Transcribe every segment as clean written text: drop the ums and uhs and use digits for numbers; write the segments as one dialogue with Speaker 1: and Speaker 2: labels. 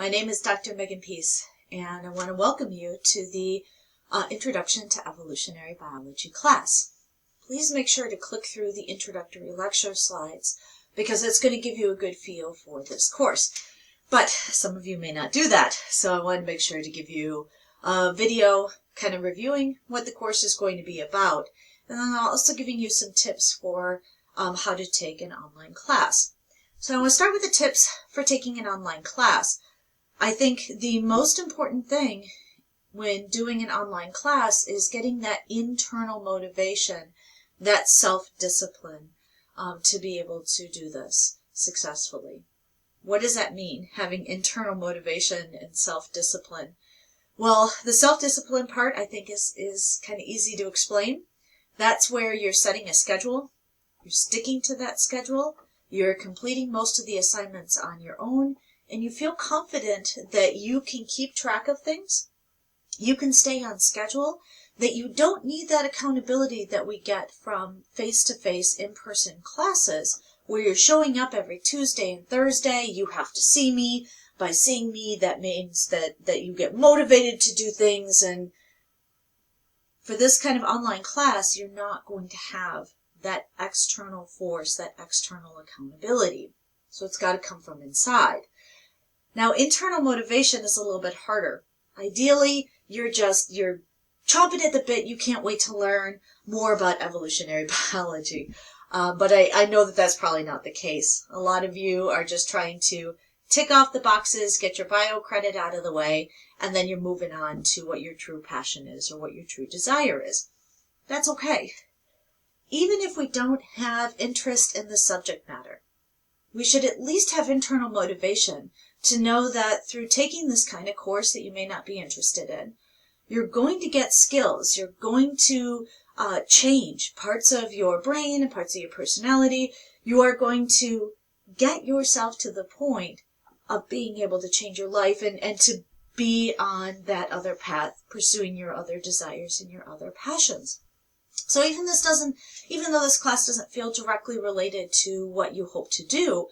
Speaker 1: My name is Dr. Megan Peace, and I want to welcome you to the Introduction to Evolutionary Biology class. Please make sure to click through the introductory lecture slides because it's going to give you a good feel for this course. But some of you may not do that, so I want to make sure to give you a video kind of reviewing what the course is going to be about, and then also giving you some tips for how to take an online class. So I want to start with the tips for taking an online class. I think the most important thing when doing an online class is getting that internal motivation, that self-discipline to be able to do this successfully. What does that mean, having internal motivation and self-discipline? Well, the self-discipline part I think is kind of easy to explain. That's where you're setting a schedule, you're sticking to that schedule, you're completing most of the assignments on your own, and you feel confident that you can keep track of things, you can stay on schedule, that you don't need that accountability that we get from face-to-face in-person classes where you're showing up every Tuesday and Thursday, you have to see me. By seeing me, that means that you get motivated to do things, and for this kind of online class, you're not going to have that external force, that external accountability. So it's got to come from inside. Now, internal motivation is a little bit harder. Ideally, you're chomping at the bit. You can't wait to learn more about evolutionary biology. But I know that that's probably not the case. A lot of you are just trying to tick off the boxes, get your bio credit out of the way, and then you're moving on to what your true passion is or what your true desire is. That's okay. Even if we don't have interest in the subject matter, we should at least have internal motivation to know that through taking this kind of course that you may not be interested in, you're going to get skills. You're going to change parts of your brain and parts of your personality. You are going to get yourself to the point of being able to change your life and to be on that other path, pursuing your other desires and your other passions. So even though this class doesn't feel directly related to what you hope to do,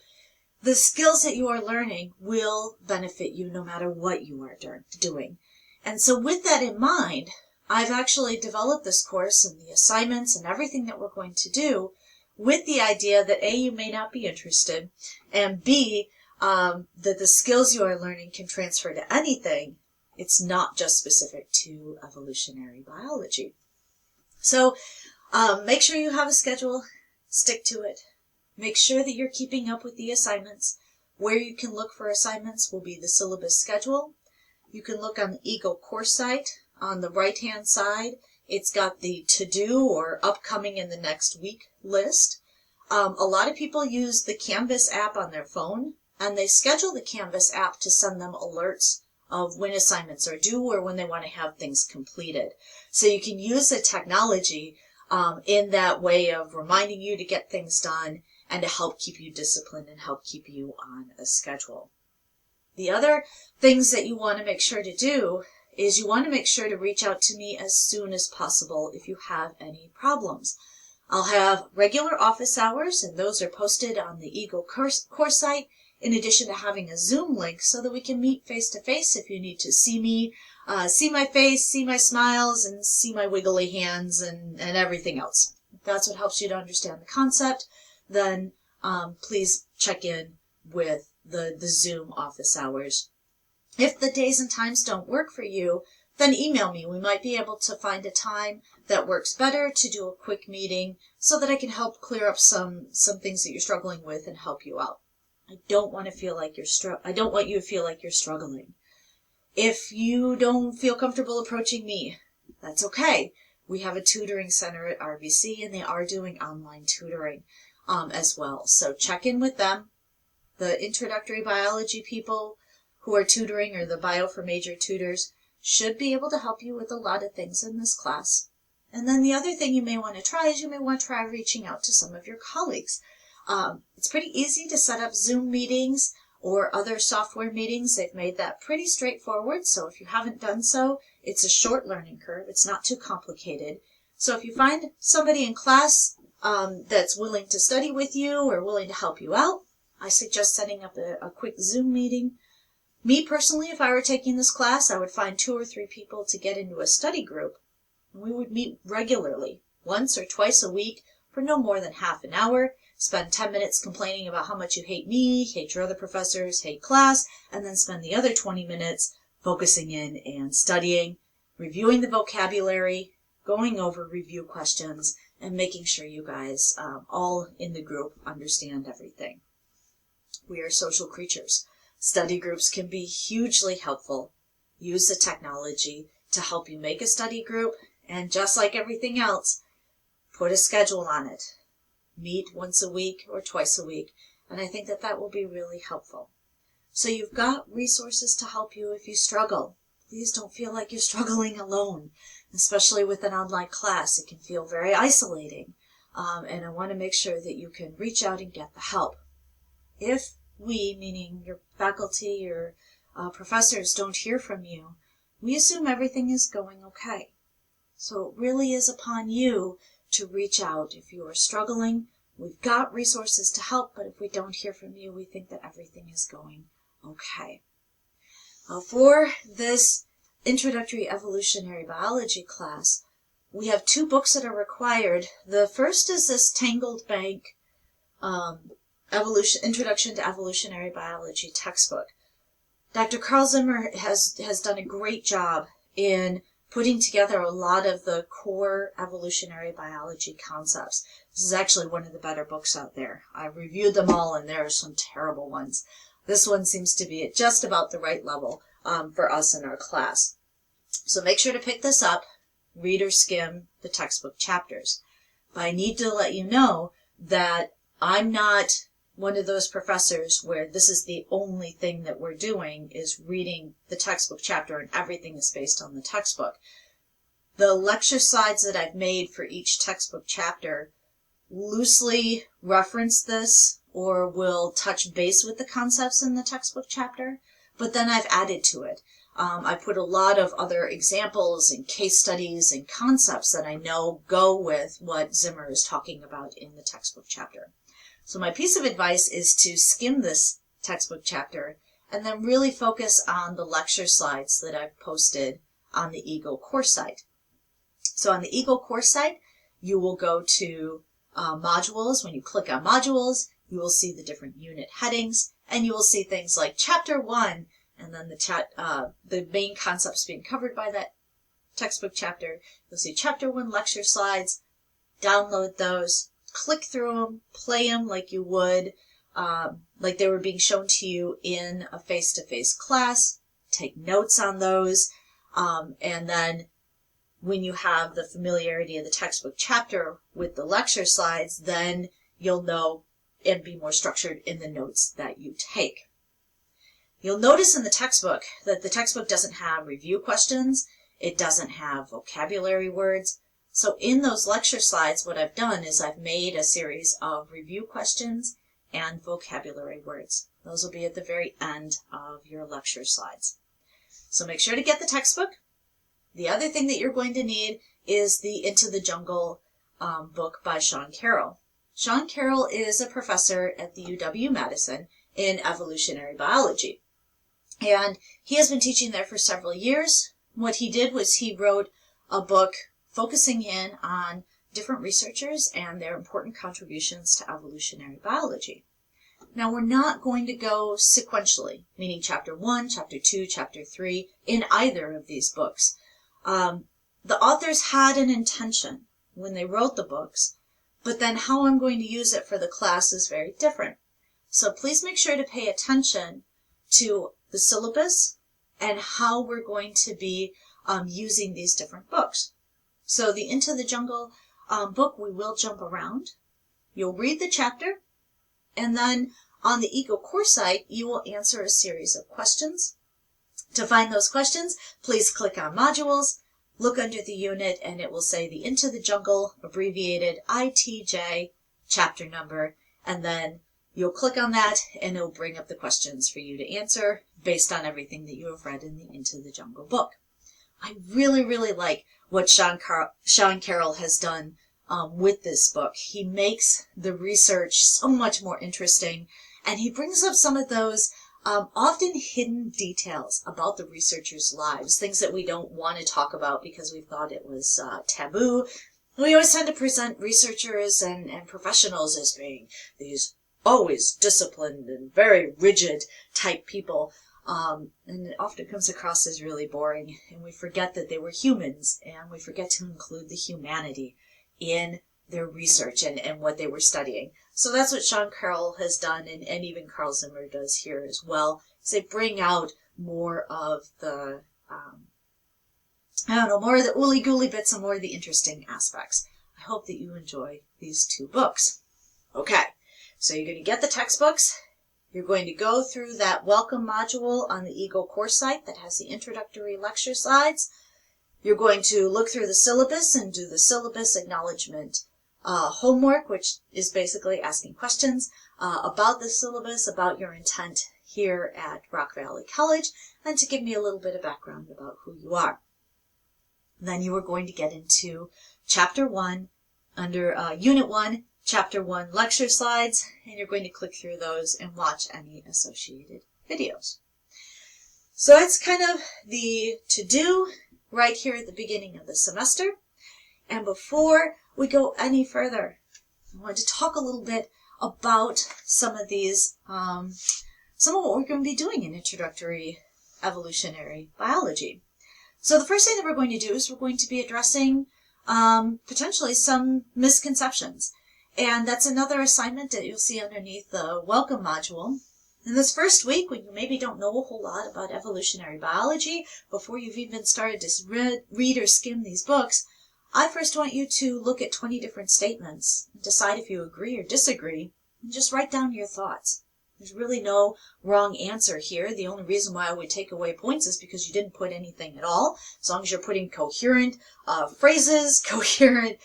Speaker 1: the skills that you are learning will benefit you no matter what you are doing. And so with that in mind, I've actually developed this course and the assignments and everything that we're going to do with the idea that A, you may not be interested, and B, that the skills you are learning can transfer to anything. It's not just specific to evolutionary biology. So make sure you have a schedule, stick to it. Make sure that you're keeping up with the assignments. Where you can look for assignments will be the syllabus schedule. You can look on the Eagle course site. On the right-hand side, it's got the to-do or upcoming in the next week list. A lot of people use the Canvas app on their phone, and they schedule the Canvas app to send them alerts of when assignments are due or when they want to have things completed. So you can use the technology in that way of reminding you to get things done and to help keep you disciplined and help keep you on a schedule. The other things that you want to make sure to do is you want to make sure to reach out to me as soon as possible if you have any problems. I'll have regular office hours, and those are posted on the Eagle course site, in addition to having a Zoom link so that we can meet face-to-face if you need to see me, see my face, see my smiles, and see my wiggly hands and everything else. If that's what helps you to understand the concept, then please check in with the Zoom office hours. If the days and times don't work for you, then email me. We might be able to find a time that works better to do a quick meeting so that I can help clear up some things that you're struggling with and help you out. I don't want you to feel like you're struggling. If you don't feel comfortable approaching me, that's okay. We have a tutoring center at RBC, and they are doing online tutoring as well. So check in with them. The introductory biology people who are tutoring, or the bio for major tutors, should be able to help you with a lot of things in this class. And then the other thing you may want to try is you may want to try reaching out to some of your colleagues. It's pretty easy to set up Zoom meetings or other software meetings. They've made that pretty straightforward. So if you haven't done so, it's a short learning curve. It's not too complicated. So if you find somebody in class that's willing to study with you or willing to help you out, I suggest setting up a quick Zoom meeting. Me personally, if I were taking this class, I would find 2 or 3 people to get into a study group. And we would meet regularly, once or twice a week, for no more than half an hour. Spend 10 minutes complaining about how much you hate me, hate your other professors, hate class, and then spend the other 20 minutes focusing in and studying, reviewing the vocabulary, going over review questions, and making sure you guys all in the group understand everything. We are social creatures. Study groups can be hugely helpful. Use the technology to help you make a study group, and just like everything else, put a schedule on it. Meet once a week or twice a week, and I think that that will be really helpful. So you've got resources to help you if you struggle. Please don't feel like you're struggling alone, especially with an online class. It can feel very isolating, and I want to make sure that you can reach out and get the help. If we, meaning your faculty, your professors, don't hear from you, we assume everything is going okay. So it really is upon you to reach out. If you are struggling, we've got resources to help, but if we don't hear from you, we think that everything is going okay. For this introductory evolutionary biology class, we have 2 books that are required. The first is this Tangled Bank Introduction to Evolutionary Biology textbook. Dr. Carl Zimmer has done a great job in putting together a lot of the core evolutionary biology concepts. This is actually one of the better books out there. I reviewed them all, and there are some terrible ones. This one seems to be at just about the right level for us in our class. So make sure to pick this up, read or skim the textbook chapters. But I need to let you know that I'm not one of those professors where this is the only thing that we're doing is reading the textbook chapter and everything is based on the textbook. The lecture slides that I've made for each textbook chapter loosely reference this or will touch base with the concepts in the textbook chapter, but then I've added to it. I put a lot of other examples and case studies and concepts that I know go with what Zimmer is talking about in the textbook chapter. So my piece of advice is to skim this textbook chapter and then really focus on the lecture slides that I've posted on the Eagle course site. So on the Eagle course site, you will go to modules. When you click on modules, you will see the different unit headings, and you will see things like Chapter 1, and then the main concepts being covered by that textbook chapter. You'll see Chapter 1 lecture slides. Download those. Click through them, play them like you would, like they were being shown to you in a face-to-face class. Take notes on those, and then when you have the familiarity of the textbook chapter with the lecture slides, then you'll know and be more structured in the notes that you take. You'll notice in the textbook that the textbook doesn't have review questions. It doesn't have vocabulary words. So in those lecture slides, what I've done is I've made a series of review questions and vocabulary words. Those will be at the very end of your lecture slides. So make sure to get the textbook. The other thing that you're going to need is the Into the Jungle book by Sean Carroll. Sean Carroll is a professor at the UW-Madison in evolutionary biology. And he has been teaching there for several years. What he did was he wrote a book focusing in on different researchers and their important contributions to evolutionary biology. Now, we're not going to go sequentially, meaning Chapter 1, Chapter 2, Chapter 3, in either of these books. The authors had an intention when they wrote the books, but then how I'm going to use it for the class is very different. So please make sure to pay attention to the syllabus and how we're going to be using these different books. So the Into the Jungle book, we will jump around. You'll read the chapter, and then on the Eagle course site, you will answer a series of questions. To find those questions, please click on Modules, look under the unit, and it will say the Into the Jungle, abbreviated ITJ, chapter number, and then you'll click on that, and it'll bring up the questions for you to answer based on everything that you have read in the Into the Jungle book. I really, really like what Sean Carroll has done with this book. He makes the research so much more interesting, and he brings up some of those often hidden details about the researchers' lives, things that we don't want to talk about because we thought it was taboo. We always tend to present researchers and professionals as being these always disciplined and very rigid type people. And it often comes across as really boring, and we forget that they were humans, and we forget to include the humanity in their research and what they were studying. So that's what Sean Carroll has done, and even Carl Zimmer does here as well, is they bring out more of the, more of the ooly-gooly bits and more of the interesting aspects. I hope that you enjoy these two books. Okay, so you're going to get the textbooks. You're going to go through that welcome module on the Eagle course site that has the introductory lecture slides. You're going to look through the syllabus and do the syllabus acknowledgement homework, which is basically asking questions about the syllabus, about your intent here at Rock Valley College, and to give me a little bit of background about who you are. Then you are going to get into Chapter 1, under Unit 1, Chapter 1 lecture slides, and you're going to click through those and watch any associated videos. So it's kind of the to-do right here at the beginning of the semester. And before we go any further, I want to talk a little bit about some of these, some of what we're going to be doing in introductory evolutionary biology. So the first thing that we're going to do is we're going to be addressing potentially some misconceptions. And that's another assignment that you'll see underneath the welcome module. In this first week, when you maybe don't know a whole lot about evolutionary biology, before you've even started to read or skim these books, I first want you to look at 20 different statements, decide if you agree or disagree, and just write down your thoughts. There's really no wrong answer here. The only reason why I would take away points is because you didn't put anything at all. As long as you're putting coherent phrases, coherent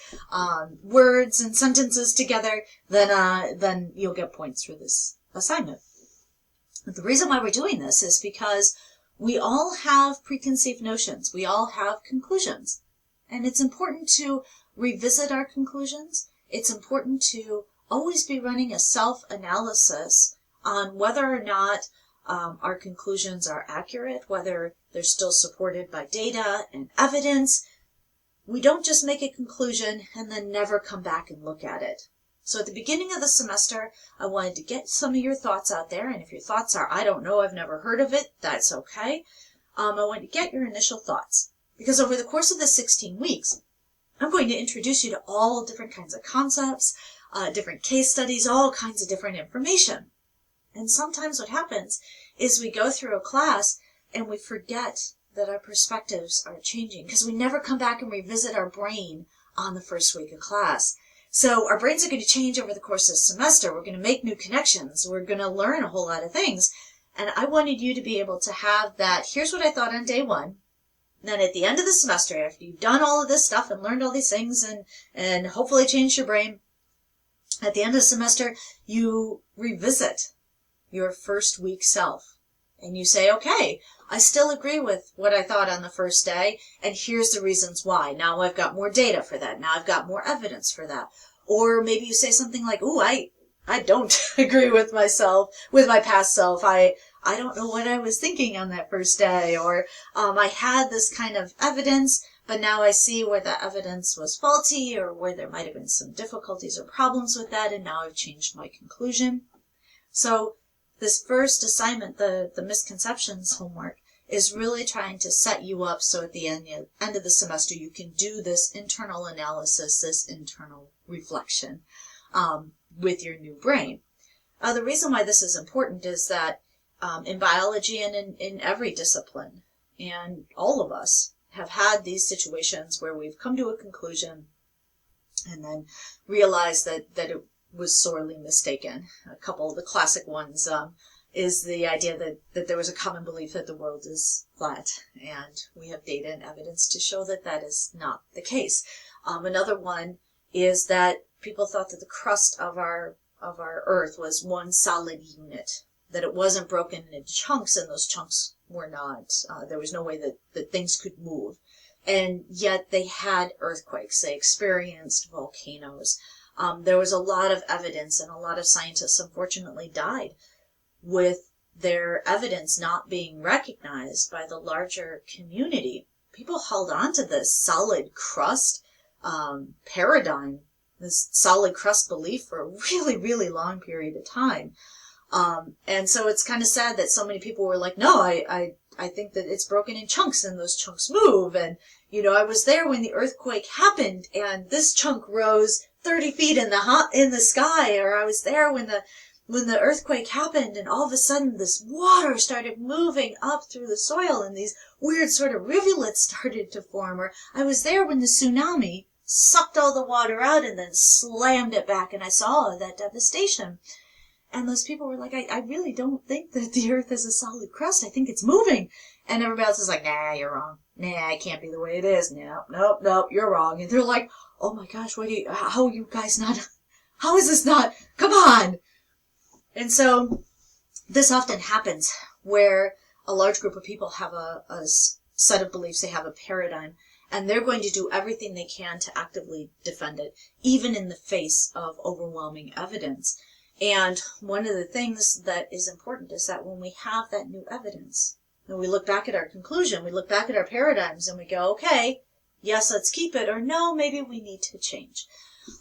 Speaker 1: words and sentences together, then you'll get points for this assignment. But the reason why we're doing this is because we all have preconceived notions. We all have conclusions. And it's important to revisit our conclusions. It's important to always be running a self-analysis on whether or not our conclusions are accurate, whether they're still supported by data and evidence. We don't just make a conclusion and then never come back and look at it. So at the beginning of the semester, I wanted to get some of your thoughts out there, and if your thoughts are, I don't know, I've never heard of it, that's okay. I want to get your initial thoughts, because over the course of the 16 weeks, I'm going to introduce you to all different kinds of concepts, different case studies, all kinds of different information. And sometimes what happens is we go through a class and we forget that our perspectives are changing because we never come back and revisit our brain on the first week of class. So our brains are going to change over the course of the semester. We're going to make new connections. We're going to learn a whole lot of things. And I wanted you to be able to have that, here's what I thought on day one. Then at the end of the semester, after you've done all of this stuff and learned all these things and hopefully changed your brain, at the end of the semester, you revisit your first week self. And you say, okay, I still agree with what I thought on the first day, and here's the reasons why. Now I've got more data for that. Now I've got more evidence for that. Or maybe you say something like, ooh, I don't agree with myself, with my past self. I don't know what I was thinking on that first day. Or I had this kind of evidence, but now I see where the evidence was faulty or where there might have been some difficulties or problems with that, and now I've changed my conclusion. So this first assignment, the misconceptions homework, is really trying to set you up so at the end of the semester you can do this internal analysis, this internal reflection with your new brain. The reason why this is important is that in biology and in every discipline, and all of us have had these situations where we've come to a conclusion and then realized that it was sorely mistaken. A couple of the classic ones is the idea that there was a common belief that the world is flat, and we have data and evidence to show that that is not the case. Another one is that people thought that the crust of our Earth was one solid unit, that it wasn't broken into chunks, and those chunks were not, there was no way that things could move. And yet they had earthquakes, they experienced volcanoes. There was a lot of evidence, and a lot of scientists unfortunately died with their evidence not being recognized by the larger community, people held on to this solid crust paradigm, this solid crust belief for a really, really long period of time. And so it's kind of sad that so many people were like, no, I think that it's broken in chunks and those chunks move. And, you know, I was there when the earthquake happened and this chunk rose 30 feet in the sky, or I was there when the earthquake happened and all of a sudden this water started moving up through the soil and these weird sort of rivulets started to form, or I was there when the tsunami sucked all the water out and then slammed it back and I saw that devastation. And those people were like, I really don't think that the earth is a solid crust. I think it's moving. And everybody else is like, nah, you're wrong. Nah, it can't be the way it is. Nope, you're wrong. And they're like, oh my gosh, how are you guys not, how is this not, come on. And so this often happens where a large group of people have a set of beliefs, they have a paradigm, and they're going to do everything they can to actively defend it, even in the face of overwhelming evidence. And one of the things that is important is that when we have that new evidence, and we look back at our conclusion, we look back at our paradigms and we go, okay, yes, let's keep it, or no, maybe we need to change.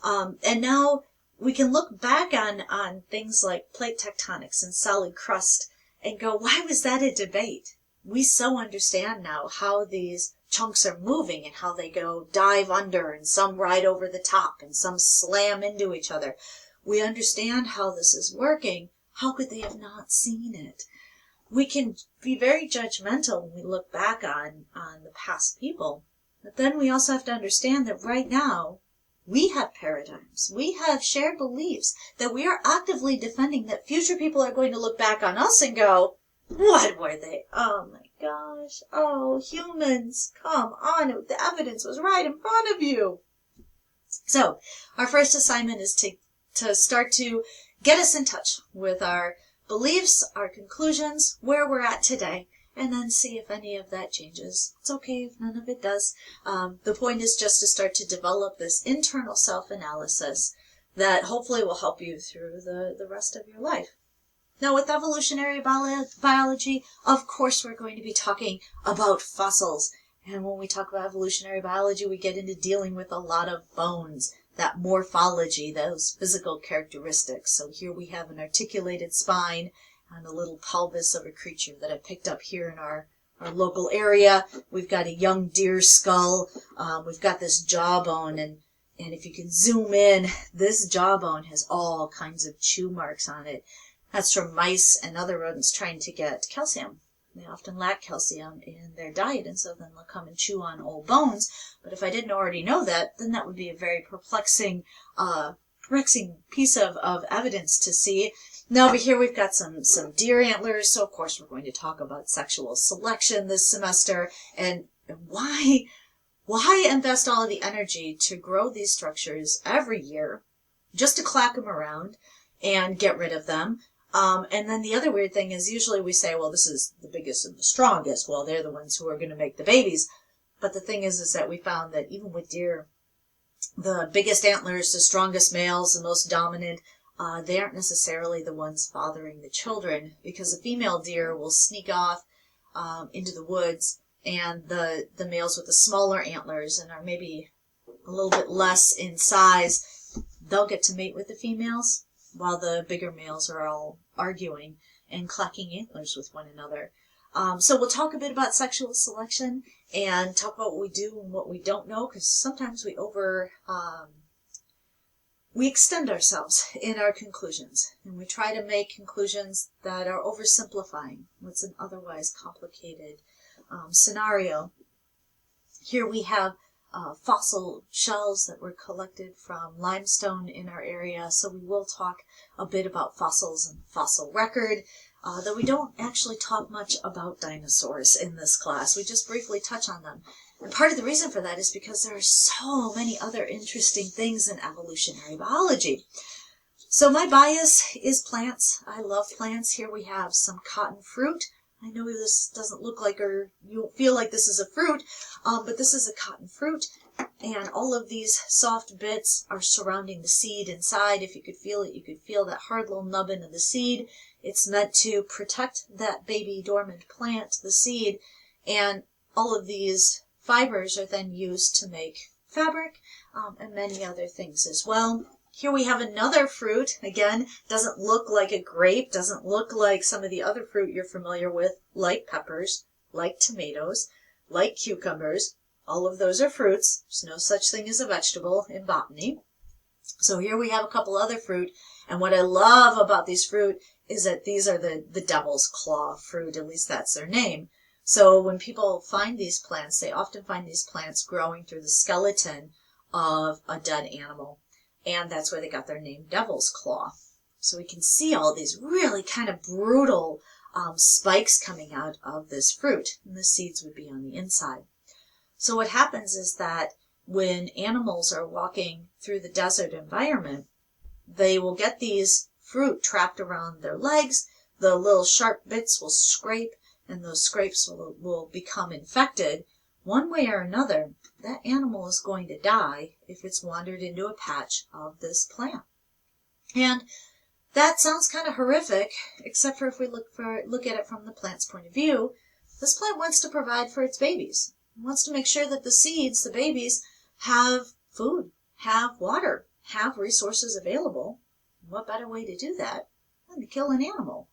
Speaker 1: And now we can look back on things like plate tectonics and solid crust and go, why was that a debate? We so understand now how these chunks are moving and how they go dive under and some ride over the top and some slam into each other. We understand how this is working. How could they have not seen it? We can be very judgmental when we look back on the past people. But then we also have to understand that right now, we have paradigms. We have shared beliefs that we are actively defending, that future people are going to look back on us and go, what were they? Oh my gosh. Oh, humans, come on. The evidence was right in front of you. So our first assignment is to start to get us in touch with our beliefs, our conclusions, where we're at today, and then see if any of that changes. It's okay if none of it does. The point is just to start to develop this internal self-analysis that hopefully will help you through the rest of your life. Now, with evolutionary biology, of course, we're going to be talking about fossils. And when we talk about evolutionary biology, we get into dealing with a lot of bones, that morphology, those physical characteristics. So here we have an articulated spine and a little pelvis of a creature that I picked up here in our local area. We've got a young deer skull. We've got this jawbone, and if you can zoom in, this jawbone has all kinds of chew marks on it. That's from mice and other rodents trying to get calcium. They often lack calcium in their diet, and so then they'll come and chew on old bones. But if I didn't already know that, then that would be a very perplexing piece of evidence to see. Now over here we've got some deer antlers, so of course we're going to talk about sexual selection this semester, and why invest all of the energy to grow these structures every year just to clack them around and get rid of them. And then the other weird thing is usually we say, well, this is the biggest and the strongest. Well, they're the ones who are going to make the babies. But the thing is that we found that even with deer, the biggest antlers, the strongest males, the most dominant, they aren't necessarily the ones fathering the children, because the female deer will sneak off into the woods, and the males with the smaller antlers and are maybe a little bit less in size, they'll get to mate with the females, while the bigger males are all arguing and clacking antlers with one another. So we'll talk a bit about sexual selection and talk about what we do and what we don't know, because sometimes we extend ourselves in our conclusions, and we try to make conclusions that are oversimplifying what's an otherwise complicated scenario. Here we have fossil shells that were collected from limestone in our area, so we will talk a bit about fossils and fossil record, though we don't actually talk much about dinosaurs in this class. We just briefly touch on them. And part of the reason for that is because there are so many other interesting things in evolutionary biology. So my bias is plants. I love plants. Here we have some cotton fruit. I know this doesn't look like, or you don't feel like this is a fruit, but this is a cotton fruit, and all of these soft bits are surrounding the seed inside. If you could feel it, you could feel that hard little nubbin of the seed. It's meant to protect that baby dormant plant, the seed, and all of these fibers are then used to make fabric and many other things as well. Here we have another fruit. Again, doesn't look like a grape, doesn't look like some of the other fruit you're familiar with, like peppers, like tomatoes, like cucumbers. All of those are fruits. There's no such thing as a vegetable in botany. So here we have a couple other fruit, and what I love about these fruit is that these are the devil's claw fruit, at least that's their name. So when people find these plants, they often find these plants growing through the skeleton of a dead animal, and that's where they got their name, devil's claw. So we can see all these really kind of brutal spikes coming out of this fruit, and the seeds would be on the inside. So what happens is that when animals are walking through the desert environment, they will get these fruit trapped around their legs. The little sharp bits will scrape, and those scrapes will become infected. One way or another, that animal is going to die if it's wandered into a patch of this plant. And that sounds kind of horrific, except for if we look at it from the plant's point of view. This plant wants to provide for its babies. It wants to make sure that the seeds, the babies, have food, have water, have resources available. What better way to do that than to kill an animal?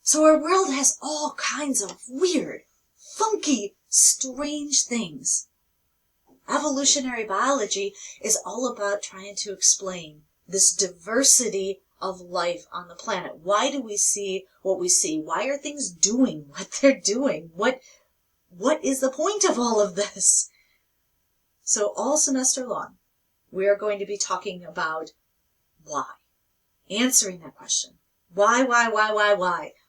Speaker 1: So our world has all kinds of weird, funky, strange things. Evolutionary biology is all about trying to explain this diversity of life on the planet. Why do we see what we see? Why are things doing what they're doing? What is the point of all of this? So all semester long, we are going to be talking about why. Answering that question. Why?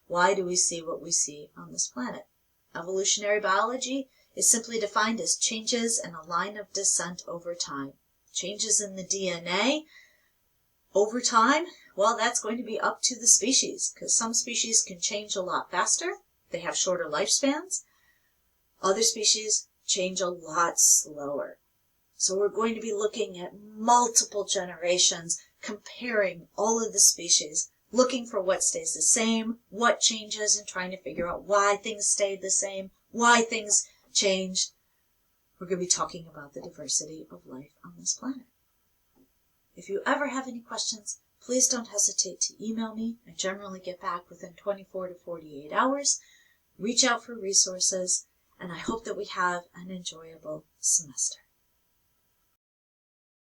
Speaker 1: Why do we see what we see on this planet? Evolutionary biology is simply defined as changes in a line of descent over time. Changes in the DNA over time, well, that's going to be up to the species, because some species can change a lot faster. They have shorter lifespans. Other species change a lot slower. So we're going to be looking at multiple generations, comparing all of the species, looking for what stays the same, what changes, and trying to figure out why things stayed the same, why things changed. We're going to be talking about the diversity of life on this planet. If you ever have any questions, please don't hesitate to email me. I generally get back within 24 to 48 hours. Reach out for resources, and I hope that we have an enjoyable semester.